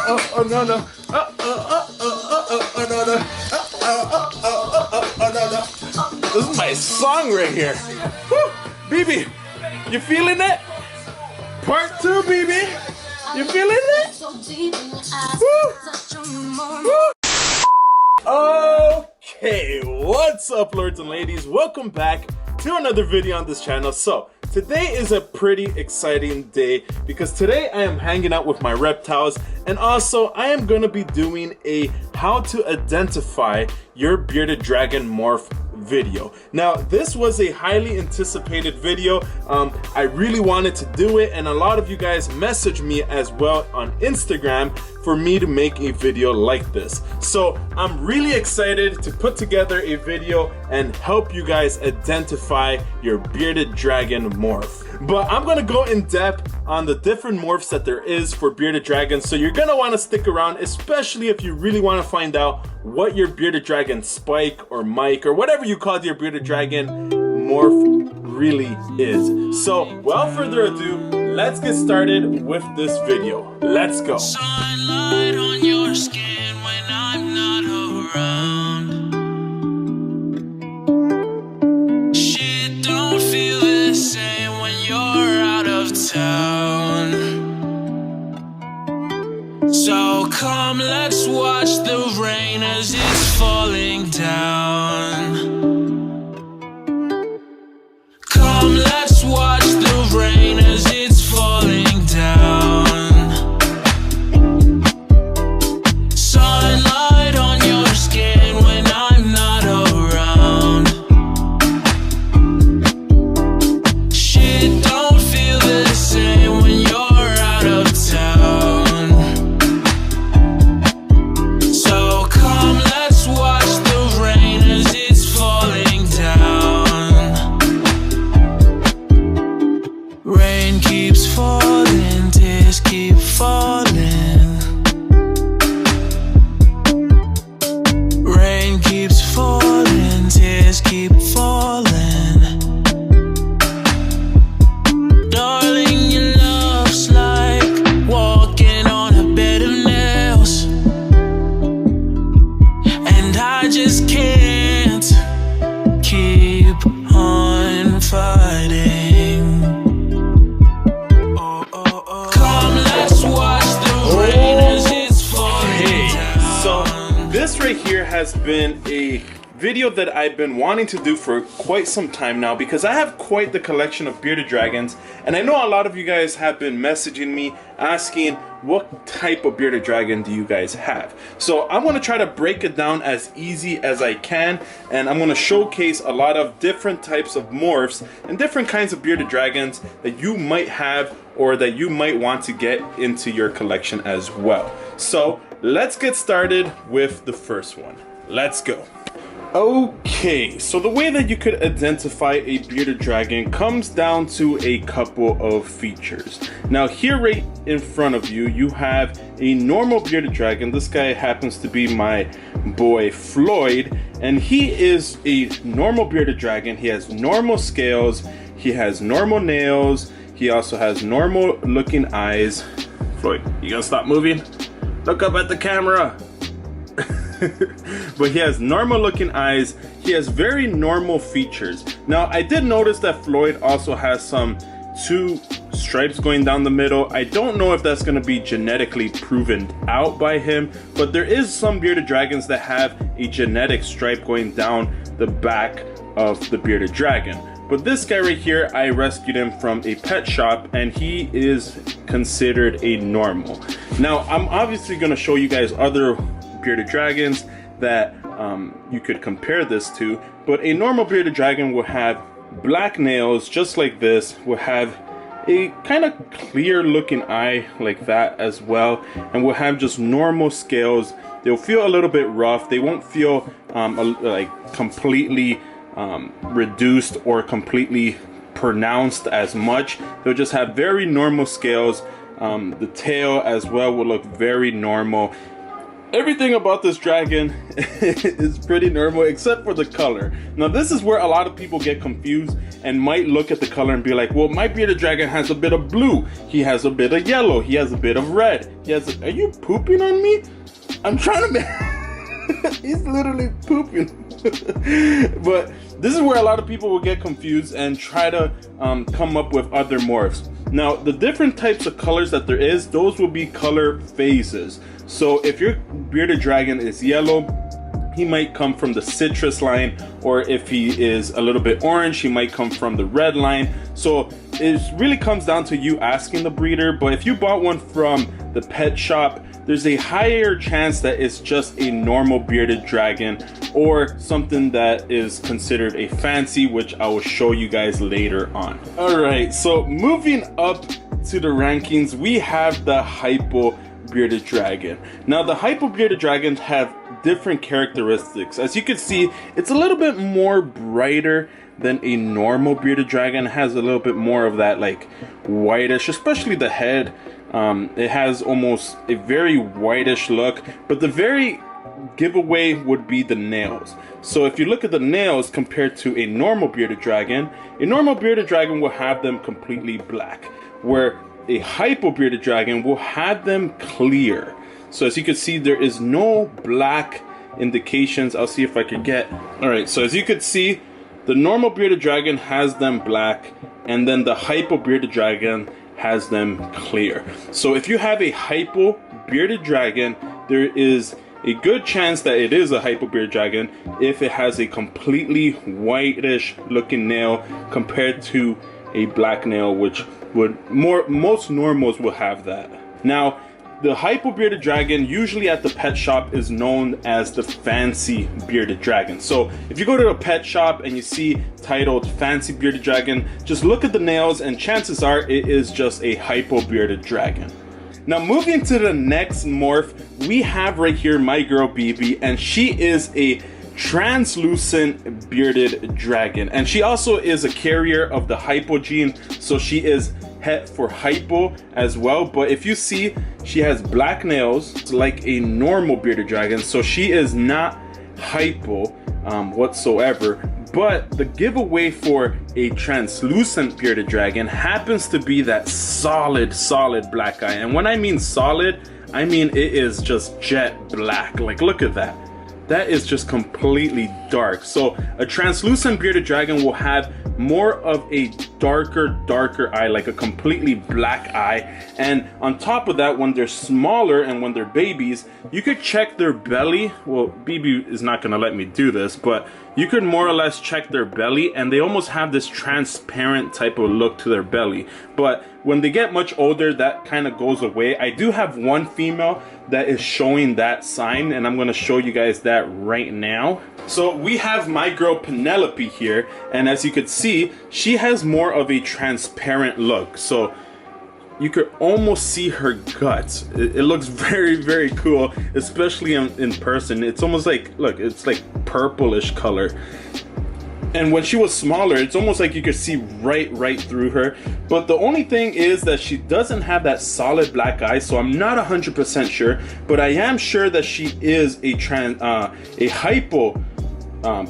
oh no no. No no. This is my song right here. Woo! BB, you feeling it? Part 2, BB. You feeling it? Woo! Woo! Okay, what's up, lords and ladies? Welcome back to another video on this channel. So today is a pretty exciting day because today I am hanging out with my reptiles, and also I am going to be doing a how to identify your bearded dragon morph video. Now this was a highly anticipated video. I really wanted to do it, and a lot of you guys messaged me as well on Instagram for me to make a video like this. So I'm really excited to put together a video and help you guys identify your bearded dragon morph. But I'm gonna go in depth on the different morphs that there is for bearded dragons, so you're gonna want to stick around, especially if you really want to find out what your bearded dragon Spike or Mike or whatever you call your bearded dragon morph really is. So without further ado, let's get started with this video. Let's go. Sunlight on your skin when I'm not around. Shit don't feel the same when you're out of town. So come, let's watch the rain as it's falling down. Come, let's watch the rain as it's falling down. Sunlight on your skin when I'm not around. Shit don't feel the same when you're out of town. So come, let's watch the rain as it's falling down. Rain keeps falling, tears keep falling. Rain keeps falling, tears keep falling. Darling, your love's like walking on a bed of nails, and I just can't keep on fighting. Come, let's watch the rain as it's falling down. So this right here has been a video that I've been wanting to do for quite some time now, because I have quite the collection of bearded dragons, and I know a lot of you guys have been messaging me asking what type of bearded dragon do you guys have. So I'm going to try to break it down as easy as I can, and I'm going to showcase a lot of different types of morphs and different kinds of bearded dragons that you might have or that you might want to get into your collection as well. So let's get started with the first one. Let's go. Okay, so the way that you could identify a bearded dragon comes down to a couple of features. Now here right in front of you, you have a normal bearded dragon. This guy happens to be my boy Floyd, and he is a normal bearded dragon. He has normal scales, he has normal nails, he also has normal looking eyes. Floyd, you gonna stop moving? Look up at the camera. But he has normal looking eyes. He has very normal features. Now I did notice that Floyd also has some 2 stripes going down the middle. I don't know if that's going to be genetically proven out by him, but there is some bearded dragons that have a genetic stripe going down the back of the bearded dragon. But this guy right here, I rescued him from a pet shop, and he is considered a normal. Now I'm obviously going to show you guys other bearded dragons that you could compare this to, but a normal bearded dragon will have black nails just like this, will have a kind of clear looking eye like that as well, and will have just normal scales. They'll feel a little bit rough. They won't feel like completely reduced or completely pronounced as much. They'll just have very normal scales. The tail as well will look very normal. Everything about this dragon is pretty normal except for the color. Now this is where a lot of people get confused and might look at the color and be like, well, my bearded dragon has a bit of blue, he has a bit of yellow, he has a bit of red, are you pooping on me? I'm trying to he's literally pooping. But this is where a lot of people will get confused and try to come up with other morphs. Now the different types of colors that there is, those will be color phases. So if your bearded dragon is yellow, he might come from the citrus line, or if he is a little bit orange, he might come from the red line. So it really comes down to you asking the breeder. But if you bought one from the pet shop, there's a higher chance that it's just a normal bearded dragon or something that is considered a fancy, which I will show you guys later on. All right, so moving up to the rankings, we have the Hypo bearded dragon. Now the Hypo bearded dragons have different characteristics. As you can see, it's a little bit more brighter than a normal bearded dragon. It has a little bit more of that like whitish, especially the head. It has almost a very whitish look, but the very giveaway would be the nails. So if you look at the nails compared to a normal bearded dragon will have them completely black, where a Hypo bearded dragon will have them clear. So as you can see, there is no black indications. I'll see if I can get. All right, so as you can see, the normal bearded dragon has them black, and then the Hypo bearded dragon has them clear. So if you have a Hypo bearded dragon, there is a good chance that it is a Hypo bearded dragon if it has a completely whitish looking nail compared to a black nail, which would most normals will have that. Now the Hypo bearded dragon usually at the pet shop is known as the fancy bearded dragon. So if you go to a pet shop and you see titled fancy bearded dragon, just look at the nails and chances are it is just a Hypo bearded dragon. Now moving to the next morph, we have right here my girl BB, and she is a translucent bearded dragon, and she also is a carrier of the Hypo gene, so she is het for Hypo as well. But if you see, she has black nails like a normal bearded dragon, so she is not Hypo whatsoever. But the giveaway for a translucent bearded dragon happens to be that solid black eye. And when I mean solid, I mean it is just jet black. Like, look at that. That is just completely dark. So a translucent bearded dragon will have more of a darker eye, like a completely black eye. And on top of that, when they're smaller and when they're babies, you could check their belly. Well, BB is not gonna let me do this, but you could more or less check their belly, and they almost have this transparent type of look to their belly. But when they get much older, that kind of goes away. I do have one female that is showing that sign, and I'm gonna show you guys that right now. So we have my girl Penelope here, and as you could see, she has more of a transparent look. So you could almost see her guts. It looks very cool, especially in person. It's almost like, look, it's like purplish color. And when she was smaller, it's almost like you could see right through her. But the only thing is that she doesn't have that solid black eye, so I'm not 100% sure. But I am sure that she is a Hypo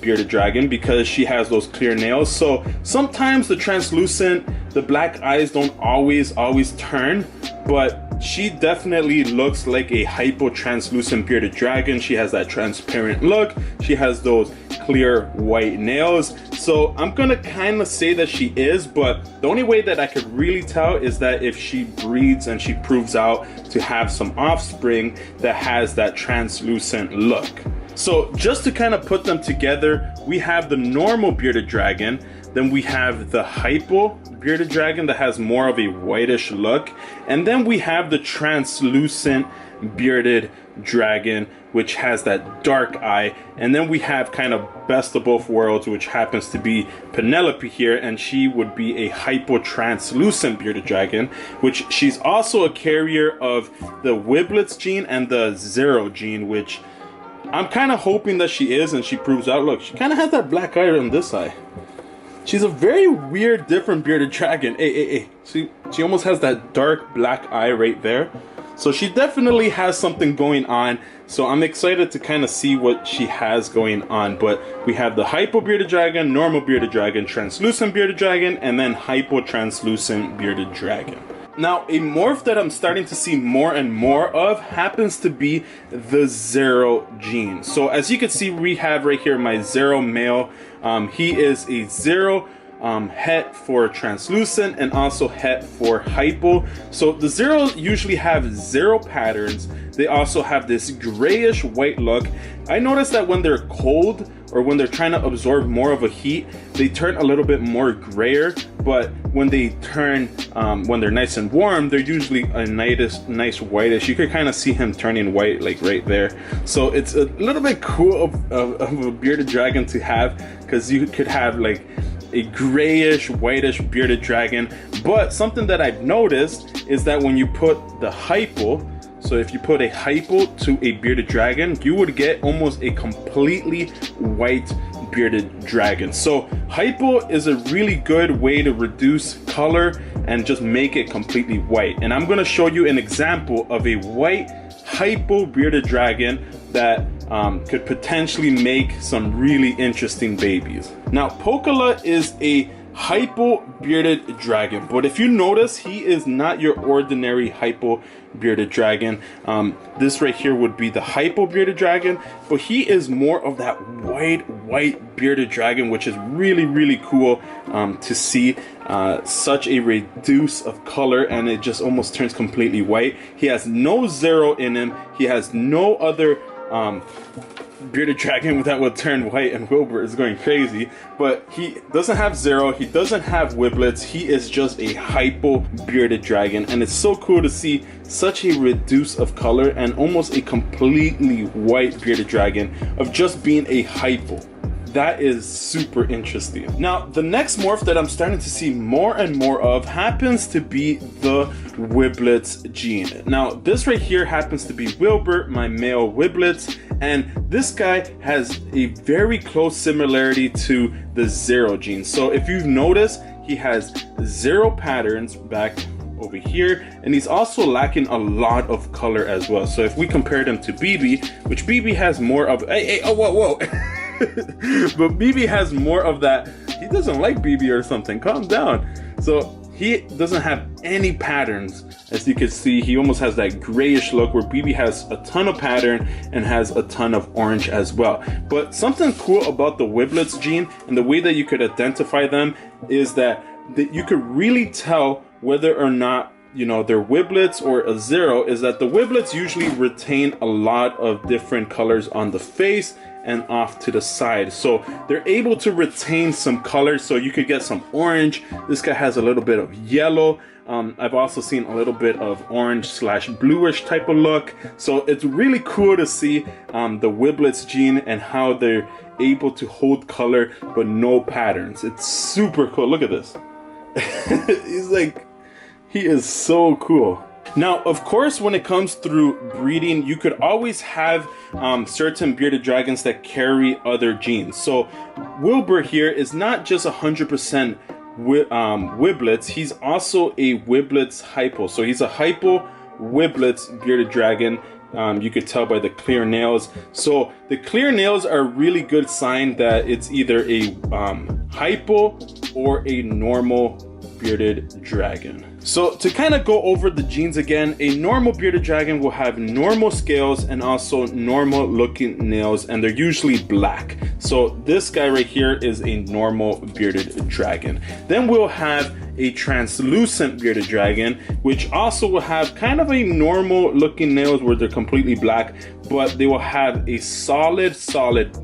bearded dragon, because she has those clear nails. So sometimes the translucent, the black eyes don't always turn, but she definitely looks like a Hypo translucent bearded dragon. She has that transparent look. She has those clear white nails. So I'm gonna kind of say that she is, but the only way that I could really tell is that if she breeds and she proves out to have some offspring that has that translucent look. So just to kind of put them together, we have the normal bearded dragon, then we have the Hypo bearded dragon that has more of a whitish look, and then we have the translucent bearded dragon, which has that dark eye. And then we have kind of best of both worlds, which happens to be Penelope here, and she would be a Hypo translucent bearded dragon, which she's also a carrier of the Witblits gene and the 0 gene, which I'm kind of hoping that she is, and she proves out. Look, she kind of has that black eye on this eye. She's a very weird, different bearded dragon. Hey. See, she almost has that dark black eye right there. So she definitely has something going on. So I'm excited to kind of see what she has going on. But we have the Hypo Bearded Dragon, Normal Bearded Dragon, Translucent Bearded Dragon, and then Hypo Translucent Bearded Dragon. Now, a morph that I'm starting to see more and more of happens to be the Zero gene. So as you can see, we have right here my Zero male. He is a Zero het for translucent and also het for hypo. So the Zeros usually have zero patterns. They also have this grayish white look. I noticed that when they're cold or when they're trying to absorb more of a heat, they turn a little bit more grayer, but when they turn, when they're nice and warm, they're usually a nice whitish. You could kind of see him turning white like right there. So it's a little bit cool of a bearded dragon to have, because you could have like a grayish whitish bearded dragon. But something that I've noticed is that when you put the hypo, so if you put a hypo to a bearded dragon, you would get almost a completely white bearded dragon. So hypo is a really good way to reduce color and just make it completely white. And I'm going to show you an example of a white hypo bearded dragon that could potentially make some really interesting babies. Now, Pokala is a hypo bearded dragon, but if you notice, he is not your ordinary hypo bearded dragon. This right here would be the hypo bearded dragon, but he is more of that white bearded dragon, which is really cool to see. Such a reduce of color, and it just almost turns completely white. He has no Zero in him. He has no other bearded dragon that will turn white, and Wilbur is going crazy. But he doesn't have Zero, he doesn't have Witblits, he is just a hypo bearded dragon, and it's so cool to see such a reduce of color and almost a completely white bearded dragon of just being a hypo. That is super interesting. Now, the next morph that I'm starting to see more and more of happens to be the Witblits gene. Now, this right here happens to be Wilbur, my male Witblits, and this guy has a very close similarity to the Zero gene. So if you've noticed, he has zero patterns back over here, and he's also lacking a lot of color as well. So if we compared him to BB, which BB has more of, whoa. But BB has more of that. He doesn't like BB or something. Calm down. So he doesn't have any patterns. As you can see, he almost has that grayish look, where BB has a ton of pattern and has a ton of orange as well. But something cool about the Witblits gene and the way that you could identify them is that you could really tell whether or not, you know, they're Witblits or a Zero, is that the Witblits usually retain a lot of different colors on the face and off to the side. So they're able to retain some color, so you could get some orange. This guy has a little bit of yellow. I've also seen a little bit of orange / bluish type of look. So it's really cool to see the Witblits gene and how they're able to hold color but no patterns. It's super cool. Look at this. He is so cool. Now, of course, when it comes through breeding, you could always have certain bearded dragons that carry other genes. So Wilbur here is not just 100% Witblits, he's also a Witblits hypo. So he's a hypo Witblits bearded dragon. You could tell by the clear nails. So the clear nails are a really good sign that it's either a hypo or a normal bearded dragon. So to kind of go over the genes again, a normal bearded dragon will have normal scales and also normal looking nails, and they're usually black. So this guy right here is a normal bearded dragon. Then we'll have a translucent bearded dragon, which also will have kind of a normal looking nails where they're completely black, but they will have a solid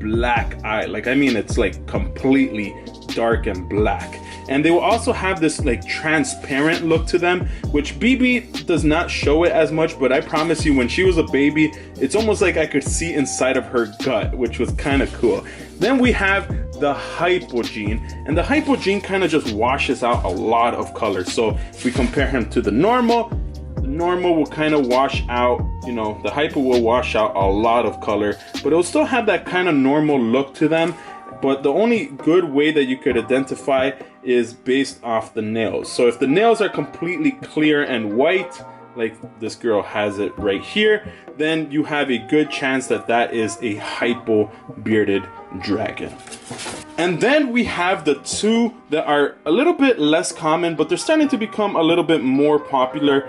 black eye. Like, I mean, it's like completely dark and black. And they will also have this like transparent look to them, which BB does not show it as much, but I promise you, when she was a baby, it's almost like I could see inside of her gut, which was kind of cool. Then we have the hypo gene, and the hypo gene kind of just washes out a lot of color. So if we compare him to the normal will kind of wash out, you know, the hypo will wash out a lot of color, but it'll still have that kind of normal look to them. But the only good way that you could identify is based off the nails. So if the nails are completely clear and white, like this girl has it right here, then you have a good chance that that is a hypo bearded dragon. And then we have the two that are a little bit less common, but they're starting to become a little bit more popular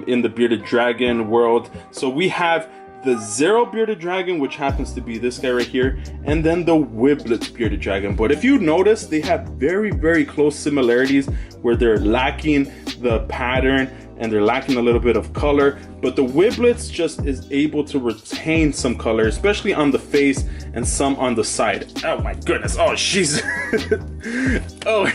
in the bearded dragon world. So we have the Zero bearded dragon, which happens to be this guy right here, and then the Witblits bearded dragon. But if you notice, they have very close similarities where they're lacking the pattern and they're lacking a little bit of color, but the Witblits just is able to retain some color, especially on the face and some on the side. Oh my goodness, oh she's oh.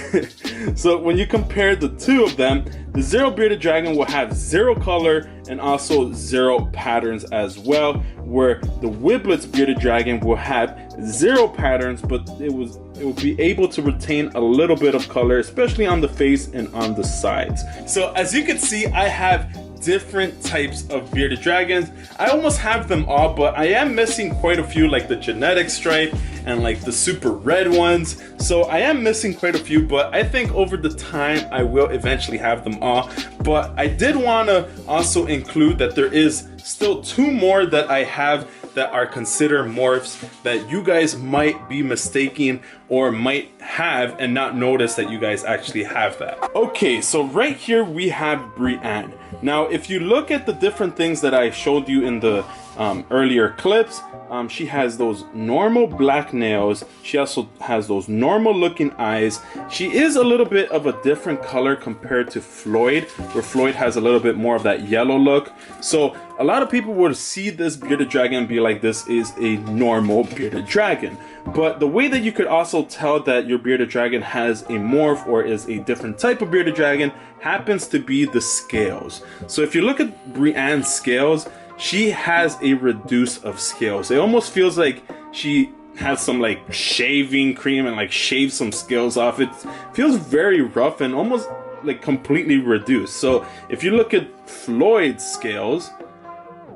So when you compare the two of them, the Zero bearded dragon will have zero color and also zero patterns as well, where the Witblits bearded dragon will have zero patterns, but it will be able to retain a little bit of color, especially on the face and on the sides. So as you can see, I have different types of bearded dragons. I almost have them all, but I am missing quite a few, like the genetic stripe and like the super red ones. So I am missing quite a few, but I think over the time I will eventually have them all. But I did want to also include that there is still two more that I have that are considered morphs that you guys might be mistaking or might have and not notice that you guys actually have that. Okay, so right here we have Brienne. Now, if you look at the different things that I showed you in the earlier clips, she has those normal black nails. She also has those normal looking eyes. She is a little bit of a different color compared to Floyd, where Floyd has a little bit more of that yellow look. So a lot of people would see this bearded dragon and be like, this is a normal bearded dragon. But the way that you could also tell that your bearded dragon has a morph or is a different type of bearded dragon happens to be the scales. So if you look at Brienne's scales, she has a reduce of scales. It almost feels like she has some like shaving cream and like shave some scales off. It feels very rough and almost like completely reduced. So if you look at Floyd's scales,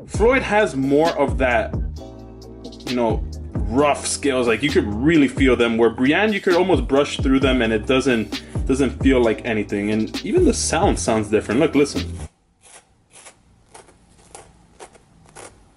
Floyd has more of that, you know, rough scales. Like you could really feel them, where Brienne, you could almost brush through them and it doesn't feel like anything. And even the sound sounds different. Look, listen.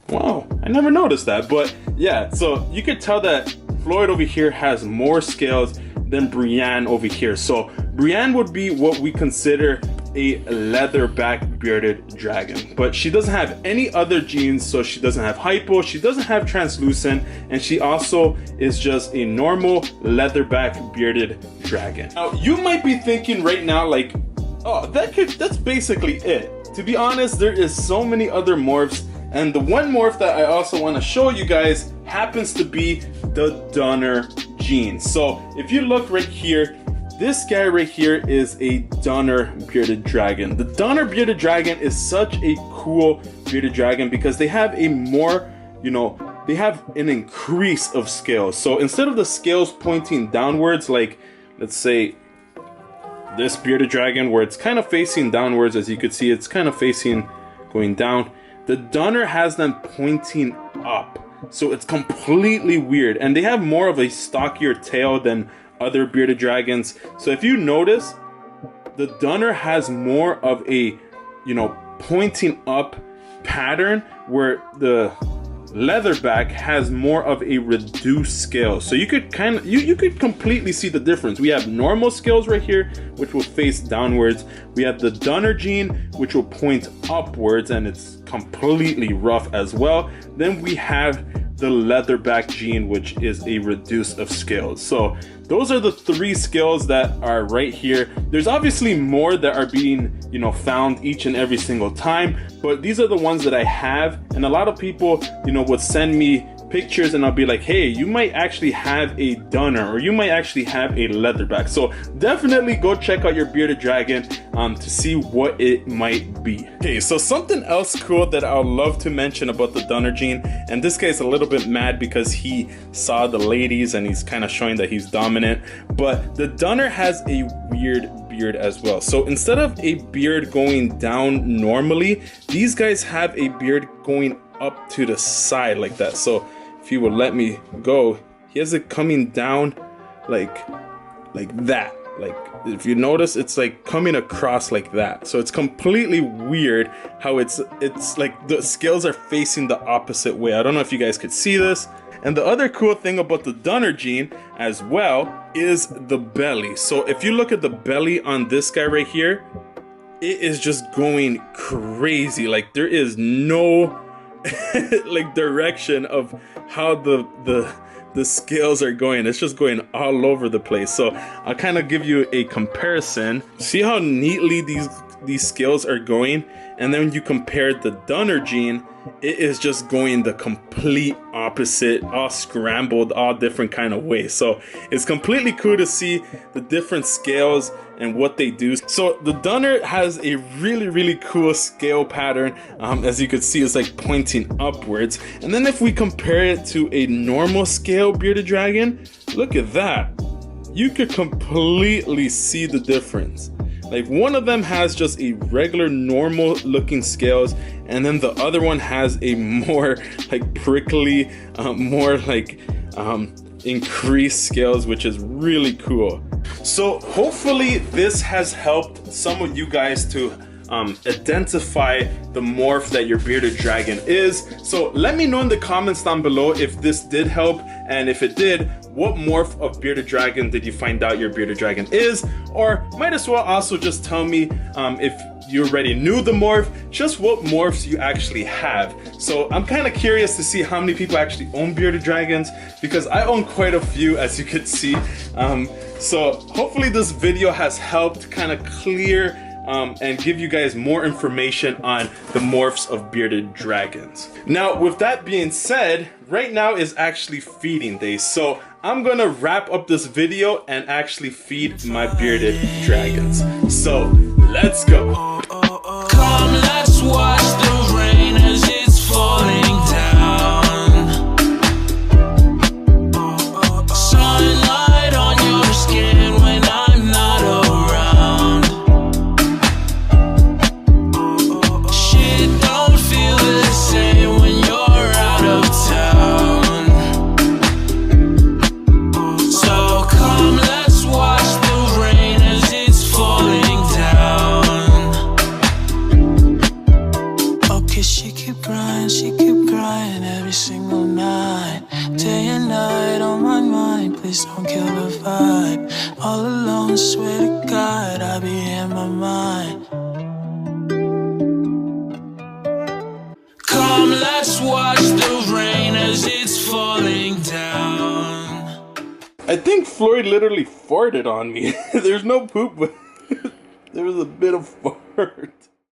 Wow, I never noticed that. But yeah, so you could tell that Floyd over here has more scales than Brienne over here. So Brienne would be what we consider a leatherback bearded dragon, but she doesn't have any other genes. So she doesn't have hypo, she doesn't have translucent, and she also is just a normal leatherback bearded dragon. Now you might be thinking right now like, oh, that's basically it. To be honest, there is so many other morphs, and the one morph that I also want to show you guys happens to be the Dunner gene. So if you look right here, this guy right here is a Dunner bearded dragon. The Dunner bearded dragon is such a cool bearded dragon because they have a more, you know, they have an increase of scales. So instead of the scales pointing downwards, like let's say this bearded dragon where it's kind of facing downwards, as you could see, it's kind of facing going down. The Dunner has them pointing up. So it's completely weird. And they have more of a stockier tail than other bearded dragons. So if you notice, the Dunner has more of a, you know, pointing up pattern, where the Leatherback has more of a reduced scale. So you could kind of you could completely see the difference. We have normal scales right here, which will face downwards. We have the Dunner gene, which will point upwards, and it's completely rough as well. Then we have the Leatherback gene, which is a reduce of scales. So those are the three scales that are right here. There's obviously more that are being, you know, found each and every single time, but these are the ones that I have. And a lot of people, you know, would send me pictures and I'll be like, hey, you might actually have a Dunner, or you might actually have a Leatherback. So definitely go check out your bearded dragon to see what it might be. Okay, so something else cool that I'd love to mention about the Dunner gene, and this guy's a little bit mad because he saw the ladies and he's kind of showing that he's dominant, but the Dunner has a weird beard as well. So instead of a beard going down normally, these guys have a beard going up to the side like that. So if he would let me go, he has it coming down like that. like if you notice, it's like coming across like that. So it's completely weird how it's like the scales are facing the opposite way. I don't know if you guys could see this. And the other cool thing about the Dunner gene as well is the belly. So if you look at the belly on this guy right here, it is just going crazy. Like there is no like direction of how the scales are going. It's just going all over the place. So I'll kind of give you a comparison. See how neatly these scales are going? And then when you compare the Dunner gene, it is just going the complete opposite, all scrambled, all different kind of ways. So it's completely cool to see the different scales and what they do. So the Dunner has a really cool scale pattern. As you can see, it's like pointing upwards. And then if we compare it to a normal scale bearded dragon, look at that. You could completely see the difference. Like one of them has just a regular normal looking scales, and then the other one has a more like prickly, more like increased scales, which is really cool. So hopefully this has helped some of you guys to identify the morph that your bearded dragon is. So let me know in the comments down below if this did help, and if it did, what morph of bearded dragon did you find out your bearded dragon is? Or might as well also just tell me if you already knew the morph, just what morphs you actually have. So I'm kind of curious to see how many people actually own bearded dragons, because I own quite a few, as you could see. So hopefully this video has helped kind of clear and give you guys more information on the morphs of bearded dragons. Now, with that being said, right now is actually feeding day, so I'm gonna wrap up this video and actually feed my bearded dragons. So let's go. Come, let's watch the rain as it's falling down. Sunlight on your skin when I'm not around. Shit don't feel the same when you're out of town. So come, let's watch the rain as it's falling down. Okay, she keep crying every single night. Day and night on my mind, please don't kill the vibe. All alone, swear to God, I be in my mind. Come, let's watch the rain as it's falling down. I think Floyd literally farted on me. There's no poop, but there was a bit of fart.